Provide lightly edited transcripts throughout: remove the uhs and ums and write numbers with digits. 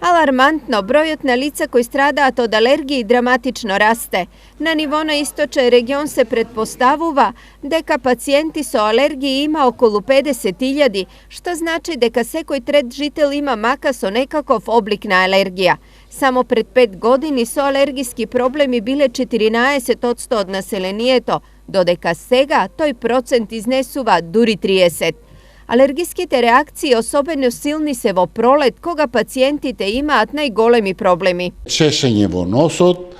Alarmantno, бројот на лица кои страдаат од алергии драматично расте. На ниво на источен регион се предпоставува дека пациенти со алергии има околу 50.000, што значи дека секој трет жител има мака со некаков облик на алергија. Само пред 5 години со алергиски проблеми биле 14% од населението, додека сега тој процент изнесува дури 30%. Алергиските реакции особено силни се во пролет, кога пациентите имаат најголеми проблеми. Чешење во носот,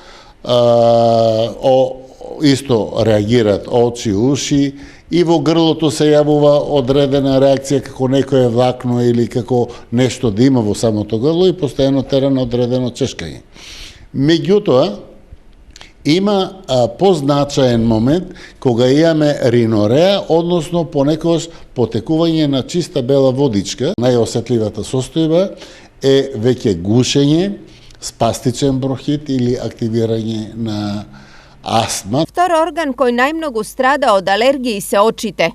исто реагираат очи, уши, и во грлото се јавува одредена реакција како некое влакно или како нешто да има во самото грло и постојано тера на одредено чешкање. Меѓутоа, има позначаен момент кога имаме ринореа, односно понекогаш потекување на чиста бела водичка. Најосетливата состојба е веќе гушење, спастичен бронхит или активирање на астма. Втор орган кој најмногу страда од алергии се очите.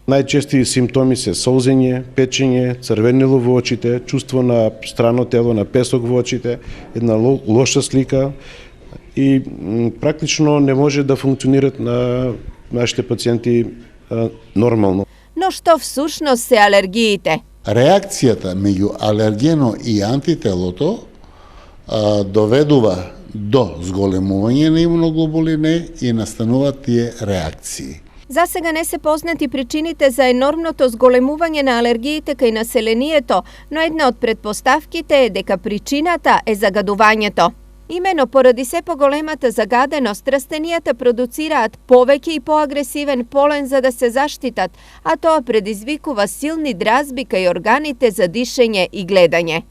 Најчести симптоми се солзење, печење, црвенило во очите, чувство на страно тело, на песок во очите, една лоша слика, и практично не може да функционират на нашите пациенти нормално. Но што всушност се алергиите? Реакцијата меѓу алергено и антителото доведува до зголемување на имуноглобулин Е и настануваат тие реакции. За сега не се познати причините за енормното зголемување на алергиите кај населението, но една од претпоставките е дека причината е загадувањето. Имено поради се поголемата загаденост, растенијата продуцираат повеќе и поагресивен полен за да се заштитат, а тоа предизвикува силни дразби кај органите за дишење и гледање.